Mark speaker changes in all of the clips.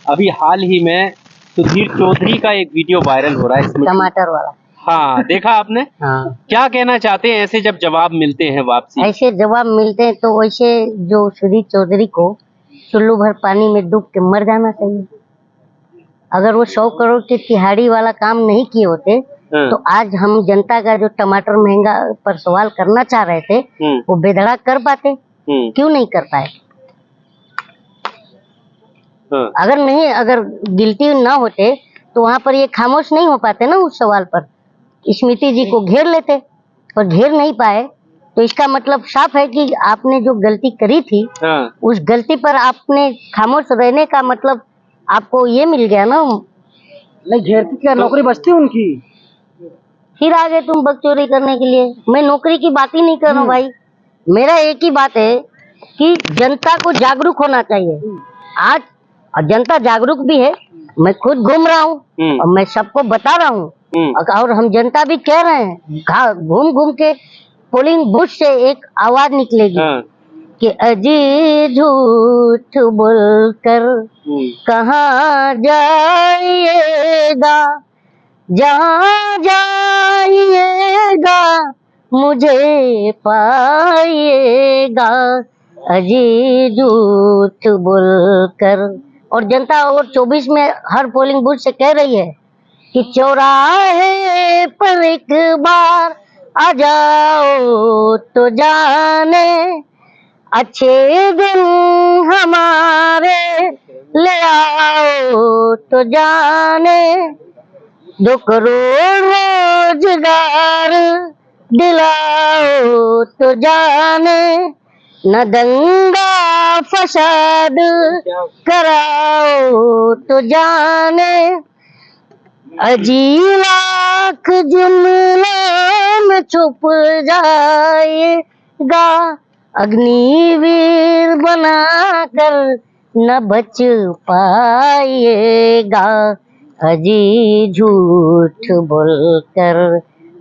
Speaker 1: अभी हाल ही में सुधीर चौधरी का एक वीडियो वायरल हो रहा है
Speaker 2: टमाटर वाला।
Speaker 1: हाँ, देखा आपने?
Speaker 2: हाँ।
Speaker 1: क्या कहना चाहते हैं ऐसे जब जवाब मिलते हैं वापसी?
Speaker 2: ऐसे जवाब मिलते हैं तो वैसे जो सुधीर चौधरी को चुल्लू भर पानी में डूब के मर जाना चाहिए। अगर वो 100 करोड़ के तिहाड़ी वाला काम नहीं किए होते तो आज हम जनता का जो टमाटर महंगा पर सवाल करना चाह रहे थे वो बेधड़ा कर पाते। क्यों नहीं कर पाए? अगर गिल्टी ना होते तो वहाँ पर ये खामोश नहीं हो पाते ना उस सवाल पर। स्मृति जी को घेर लेते और घेर नहीं पाए तो इसका मतलब साफ है कि आपने जो गलती करी थी उस गलती पर आपने खामोश रहने का मतलब आपको ये मिल गया ना।
Speaker 3: नहीं घेरती क्या नौकरी बचती उनकी?
Speaker 2: फिर आ गए तुम बकचोदी करने के लिए। मैं नौकरी की बात ही नहीं कर रहा हूँ भाई। मेरा एक ही बात है कि जनता को जागरूक होना चाहिए। आज जनता जागरूक भी है, मैं खुद घूम रहा हूँ और मैं सबको बता रहा हूँ और हम जनता भी कह रहे हैं। घूम घूम के पोलिंग बूथ से एक आवाज निकलेगी कि अजी झूठ बोलकर कहाँ जाइएगा, जहाँ जाइएगा मुझे पाइएगा, अजी झूठ बोलकर। और जनता और 24 में हर पोलिंग बूथ से कह रही है कि चौराहे पर एक बार आ जाओ तो जाने अच्छे दिन हमारे ले आओ तो जाने 2 करोड़ रोजगार दिलाओ तो जाने न दंगा फसाद कराओ तो जाने अजी लाख जुमलों में छुप जाएगा, अग्निवीर बनाकर न बच पाएगा, अजी झूठ बोलकर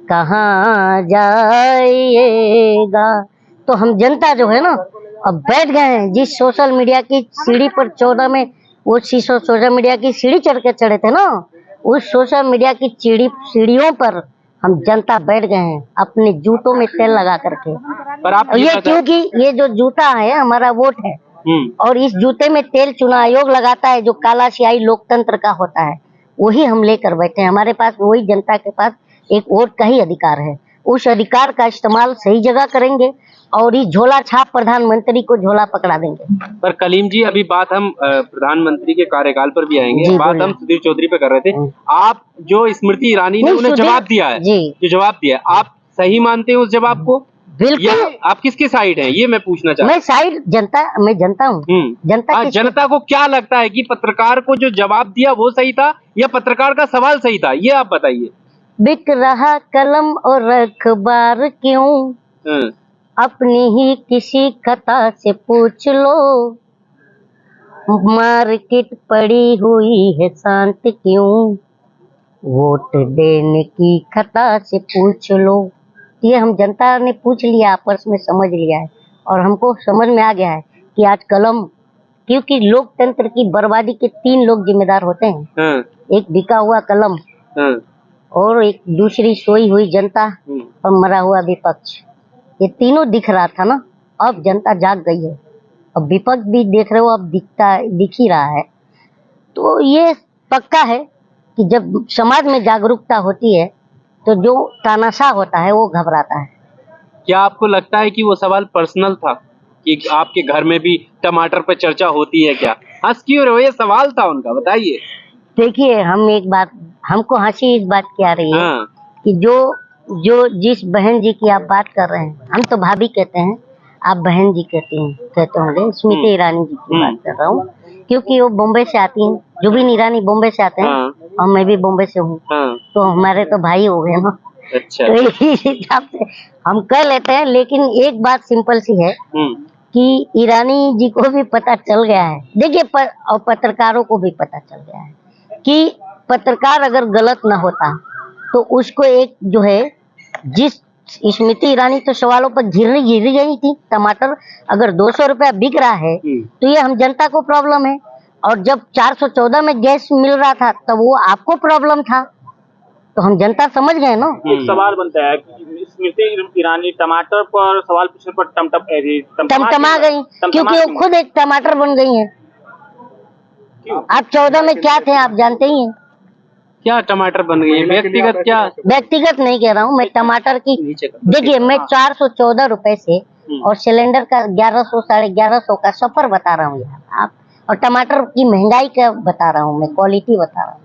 Speaker 2: कहाँ जाइएगा। तो हम जनता जो है ना अब बैठ गए हैं। जिस सोशल मीडिया की सीढ़ी पर 14 में वो सोशल मीडिया की सीढ़ी चढ़ के चढ़े थे ना, उस सोशल मीडिया की सीढ़ियों पर हम जनता बैठ गए हैं अपने जूतों में तेल लगा करके।
Speaker 1: पर आप
Speaker 2: ये क्योंकि ये जो जूता है हमारा वोट है और इस जूते में तेल चुनाव आयोग लगाता है जो काला स्याही लोकतंत्र का होता है, वही हम लेकर बैठे हैं। हमारे पास वही जनता के पास एक वोट का ही अधिकार है। उस अधिकार का इस्तेमाल सही जगह करेंगे और इस झोला छाप प्रधानमंत्री को झोला पकड़ा देंगे।
Speaker 1: पर कलीम जी अभी बात हम प्रधानमंत्री के कार्यकाल पर भी आएंगे। बात हम सुधीर चौधरी पे कर रहे थे। आप जो स्मृति ईरानी ने उन्हें जवाब दिया है, जो जवाब दिया है, आप सही मानते हैं उस जवाब को?
Speaker 2: बिल्कुल।
Speaker 1: आप किसके साइड हैं ये मैं पूछना चाहता हूँ।
Speaker 2: मैं साइड जनता, मैं जनता हूँ।
Speaker 1: जनता को क्या लगता है कि पत्रकार को जो जवाब दिया वो सही था या पत्रकार का सवाल सही था, ये आप बताइए।
Speaker 2: बिक रहा कलम और अखबार क्यों, अपनी ही किसी खता से पूछ लो, मार्केट पड़ी हुई है शांत क्यों, वोट देने की खता से पूछ लो। ये हम जनता ने पूछ लिया, आपस में समझ लिया है और हमको समझ में आ गया है कि आज कलम, क्योंकि लोकतंत्र की बर्बादी के 3 लोग जिम्मेदार होते हैं। एक बिका हुआ कलम और एक दूसरी सोई हुई जनता और मरा हुआ विपक्ष। ये तीनों दिख रहा था ना, अब जनता जाग गई है। अब विपक्ष भी देख रहे हो, अब दिख ही रहा है। तो ये पक्का है कि जब समाज में जागरूकता होती है तो जो तानाशाह होता है वो घबराता है।
Speaker 1: क्या आपको लगता है कि वो सवाल पर्सनल था कि आपके घर में भी टमाटर पर चर्चा होती है क्या? हंस क्यों रहे हो, ये सवाल था उनका, बताइए।
Speaker 2: देखिए हम एक बात, हमको हंसी इस बात की आ रही है कि जो जिस बहन जी की आप बात कर रहे हैं, हम तो भाभी कहते हैं, आप बहन जी कहते होंगे। स्मृति ईरानी जी की बात कर रहा हूँ क्योंकि वो बॉम्बे से आती हैं। जुबिन ईरानी बॉम्बे से आते हैं और मैं भी बॉम्बे से हूँ, तो हमारे तो भाई हो गए ना।
Speaker 1: अच्छा।
Speaker 2: तो इस हिसाब से हम कह लेते हैं। लेकिन एक बात सिंपल सी है कि ईरानी जी को भी पता चल गया है, देखिए और पत्रकारों को भी पता चल गया है कि पत्रकार अगर गलत ना होता तो उसको एक जो है, जिस स्मृति ईरानी तो सवालों पर घिर गई थी। टमाटर अगर 200 रुपया बिक रहा है तो ये हम जनता को प्रॉब्लम है। और जब 414 में गैस मिल रहा था तब वो आपको प्रॉब्लम था, तो हम जनता समझ गए ना।
Speaker 4: एक सवाल बनता है कि स्मृति ईरानी टमाटर पर सवाल पूछने पर
Speaker 2: टमटमा गई, क्योंकि वो खुद एक टमाटर बन गई हैं। आप 14 में क्या थे आप जानते ही हैं।
Speaker 1: क्या टमाटर बन गई है? व्यक्तिगत क्या?
Speaker 2: व्यक्तिगत नहीं कह रहा हूँ मैं, टमाटर की देखिए मैं 414 रुपए से और सिलेंडर का 1100 1150 का सफर बता रहा हूँ यार आप, और टमाटर की महंगाई का बता रहा हूँ मैं, क्वालिटी बता रहा हूँ।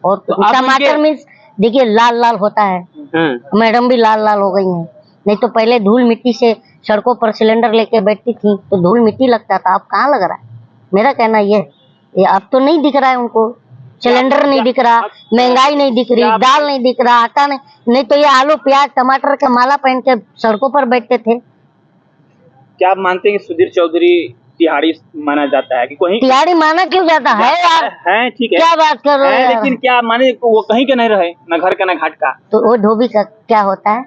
Speaker 2: और
Speaker 1: तो
Speaker 2: टमाटर मीन्स देखिए लाल लाल होता है, मैडम भी लाल लाल हो गई हैं। नहीं तो पहले धूल मिट्टी से सड़कों पर सिलेंडर लेके बैठती थी तो धूल मिट्टी लगता था, अब कहाँ लग रहा है। मेरा कहना ये अब तो नहीं दिख रहा है उनको, सिलेंडर नहीं दिख रहा, महंगाई नहीं दिख रही, दाल नहीं दिख रहा, आटा नहीं तो ये आलू प्याज टमाटर का माला पहन के सड़कों पर बैठते थे।
Speaker 4: क्या आप मानते हैं कि सुधीर चौधरी तिहाड़ी माना जाता है कि कोई
Speaker 2: तिहाड़ी माना क्यों जाता है यार?
Speaker 4: है ठीक है,
Speaker 2: क्या बात कर रहे हो?
Speaker 4: लेकिन क्या माने वो कहीं के नहीं रहे, न घर का न घाट का।
Speaker 2: तो वो धोबी का क्या होता है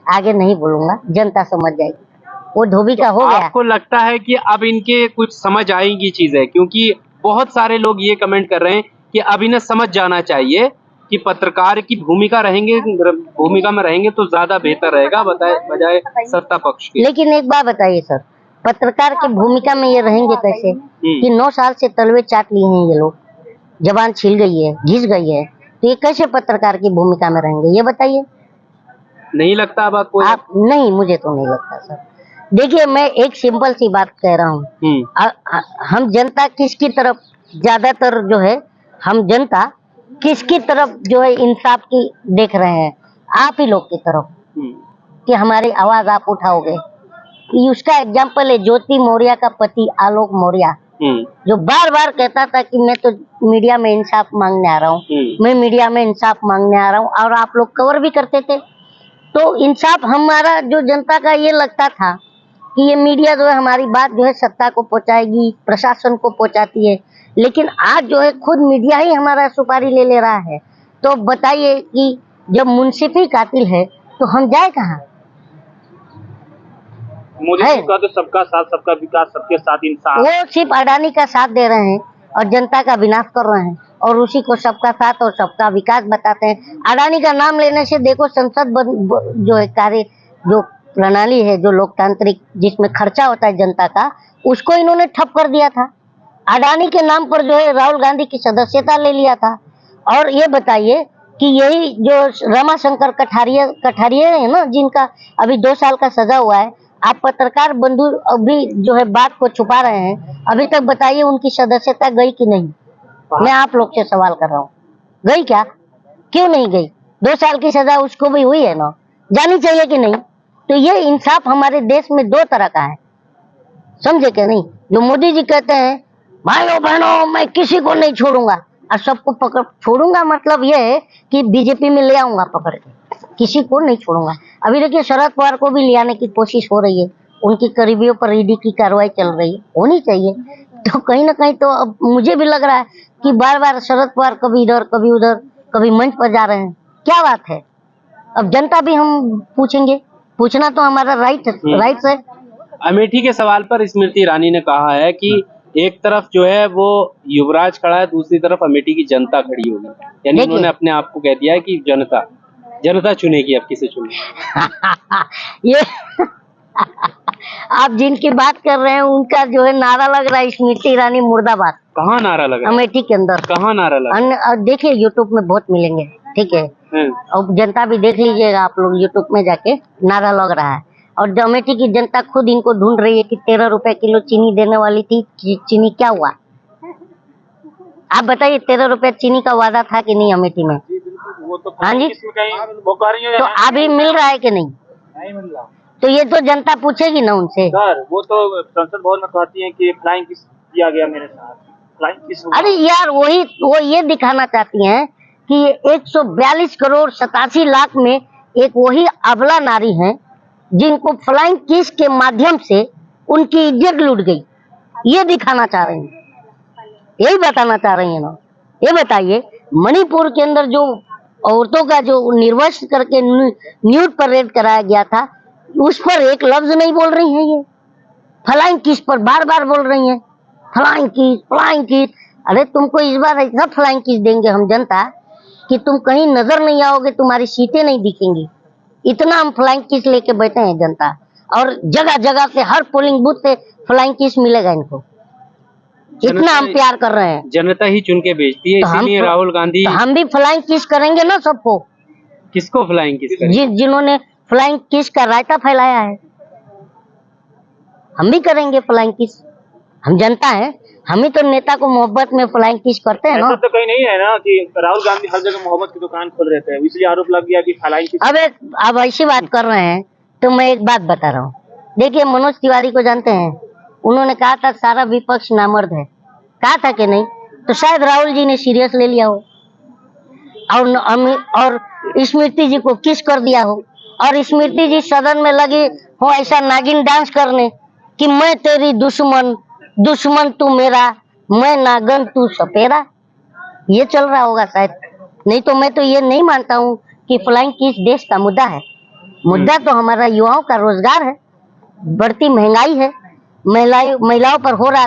Speaker 2: आगे नहीं बोलूंगा, जनता समझ जाएगी। वो धोबी का हो गया।
Speaker 1: आपको लगता है कि अब इनके कुछ समझ आएगी चीजें? क्योंकि बहुत सारे लोग ये कमेंट कर रहे हैं कि अब इन्हें समझ जाना चाहिए कि पत्रकार की भूमिका में रहेंगे तो ज्यादा बेहतर रहेगा बजाय सत्ता पक्ष की।
Speaker 2: लेकिन एक बात बताइए सर, पत्रकार की भूमिका में ये रहेंगे कैसे कि 9 साल से तलवे चाट लिए हैं ये लोग, जबान छिल गई है, घिस गई है, तो ये कैसे पत्रकार की भूमिका में रहेंगे ये बताइए।
Speaker 1: नहीं लगता अब आपको?
Speaker 2: आप नहीं, मुझे तो नहीं लगता सर। देखिए मैं एक सिंपल सी बात कह रहा हूँ, हम जनता किसकी तरफ ज्यादातर जो है, हम जनता किसकी तरफ जो है इंसाफ की देख रहे हैं, आप ही लोग की तरफ कि हमारी आवाज आप उठाओगे। कि उसका एग्जाम्पल है ज्योति मौर्य का पति आलोक मौर्य, जो बार बार कहता था कि मैं तो मीडिया में इंसाफ मांगने आ रहा हूँ, मैं मीडिया में इंसाफ मांगने आ रहा हूँ, और आप लोग कवर भी करते थे। तो इंसाफ हमारा जो जनता का ये लगता था कि ये मीडिया जो है हमारी बात जो है सत्ता को पहुंचाएगी, प्रशासन को पहुंचाती है, लेकिन आज जो है खुद मीडिया ही हमारा सुपारी ले रहा है। तो बताइए कि जब मुंसिफ ही कातिल है तो हम जाए कहाँ?
Speaker 4: मोदी जी का तो सबका साथ सबका विकास सबके साथ इंसाफ,
Speaker 2: वो सिर्फ अडानी का साथ दे रहे हैं और जनता का विनाश कर रहे हैं, और उसी को सबका साथ और सबका विकास बताते हैं। अडानी का नाम लेने से देखो संसद जो है कार्य जो प्रणाली है, जो लोकतांत्रिक जिसमें खर्चा होता है जनता का, उसको इन्होंने ठप कर दिया था। अडानी के नाम पर जो है राहुल गांधी की सदस्यता ले लिया था। और ये बताइए कि यही जो रमाशंकर कठारिया है ना, जिनका अभी 2 साल का सजा हुआ है, आप पत्रकार बंधु अभी जो है बात को छुपा रहे हैं, अभी तक बताइए उनकी सदस्यता गई कि नहीं? मैं आप लोग से सवाल कर रहा हूँ, गई क्या? क्यों नहीं गई? 2 साल की सजा उसको भी हुई है ना, जानी चाहिए कि नहीं? तो ये इंसाफ हमारे देश में 2 तरह का है, समझे क्या नहीं? जो मोदी जी कहते हैं भाइयों बहनों मैं किसी को नहीं छोड़ूंगा, और सबको पकड़ छोड़ूंगा, मतलब ये है कि बीजेपी में ले आऊंगा पकड़ के, किसी को नहीं छोड़ूंगा। अभी देखिए शरद पवार को भी ले आने की कोशिश हो रही है, उनकी करीबियों पर ईडी की कार्रवाई चल रही है, होनी चाहिए। तो कहीं ना कहीं तो अब मुझे भी लग रहा है कि बार बार शरद पवार कभी इधर कभी उधर कभी मंच पर जा रहे हैं, क्या बात है? अब जनता भी हम पूछेंगे, पूछना तो हमारा राइट है।
Speaker 1: अमेठी के सवाल पर स्मृति ईरानी ने कहा है कि एक तरफ जो है वो युवराज खड़ा है, दूसरी तरफ अमेठी की जनता खड़ी होगी, यानी उन्होंने अपने आप को कह दिया है कि जनता चुनेगी, अब किसे चुनेगी।
Speaker 2: ये आप जिनकी बात कर रहे हैं उनका जो है नारा लग रहा है स्मृति ईरानी मुर्दाबाद।
Speaker 1: कहाँ नारा लगा?
Speaker 2: अमेठी के अंदर
Speaker 1: कहाँ नारा लगा?
Speaker 2: देखिए यूट्यूब में बहुत मिलेंगे, ठीक है, और जनता भी देख लीजिएगा आप लोग, यूट्यूब में जाके नारा लग रहा है। और अमेठी की जनता खुद इनको ढूंढ रही है कि 13 रुपए किलो चीनी देने वाली थी, चीनी क्या हुआ? आप बताइए 13 रुपए चीनी का वादा था कि नहीं अमेठी में? हाँ जी, तो अभी मिल रहा है कि नहीं?
Speaker 4: नहीं मिल रहा।
Speaker 2: तो ये तो जनता पूछेगी ना उनसे।
Speaker 4: सर वो तो संसद भवन में कहती हैं कि फ्लाइंग किस किया गया मेरे साथ, फ्लाइंग किस?
Speaker 2: अरे यार वो ये दिखाना चाहती हैं कि 142 करोड़ 87 लाख में एक वही अबला नारी हैं जिनको फ्लाइंग किस के माध्यम से उनकी इज्जत लूट गई, ये दिखाना चाह रही हैं, यही बताना चाह रही है ना। ये बताइए मणिपुर के अंदर जो औरतों का जो निर्वस्त्र करके न्यूड परेड कराया गया था, उस पर एक लफ्ज नहीं बोल रही है। ये फ्लाइंग किस पर बार बार बोल रही हैं, फ्लाइंग किस अरे तुमको इस बार ऐसा फ्लाइंग किस देंगे हम जनता कि तुम कहीं नजर नहीं आओगे, तुम्हारी सीटें नहीं दिखेंगी। इतना हम फ्लाइंग किस लेके बैठे हैं जनता, और जगह जगह से हर पोलिंग बूथ से फ्लाइंग किस मिलेगा इनको। इतना हम प्यार कर रहे हैं।
Speaker 1: जनता ही चुन के भेजती है,
Speaker 2: तो हम
Speaker 1: इसीलिए राहुल गांधी।
Speaker 2: तो हम भी फ्लाइंग किस करेंगे ना सबको,
Speaker 1: किसको फ्लाइंग किस करेंगे?
Speaker 2: जिन्होंने फ्लाइंग किस का रायता फैलाया है, हम भी करेंगे फ्लाइंग किस। हम जनता है, हम ही तो नेता को मोहब्बत में फ्लाइंग किस करते हैं ना।
Speaker 4: ऐसा तो कहीं नहीं है ना कि राहुल गांधी हर जगह मोहब्बत की दुकान खोल रहते हैं, इसलिए आरोप लग गया कि फ्लाइंग किस।
Speaker 2: अब ऐसी बात कर रहे हैं तो मैं एक बात बता रहा हूँ। देखिए मनोज तिवारी को जानते हैं, उन्होंने कहा था सारा विपक्ष नामर्द है, कहा था कि नहीं? तो शायद राहुल जी ने सीरियस ले लिया हो और स्मृति जी को किस कर दिया हो, और स्मृति जी सदन में लगी हो ऐसा नागिन डांस करने कि मैं तेरी दुश्मन, दुश्मन तू मेरा, मैं नागन तू सपेरा। ये चल रहा होगा शायद, नहीं तो मैं तो ये नहीं मानता हूँ कि फ्लाइंग किस देश का मुद्दा है। मुद्दा तो हमारा युवाओं का रोजगार है, बढ़ती महंगाई है, महिलाओं पर हो रहा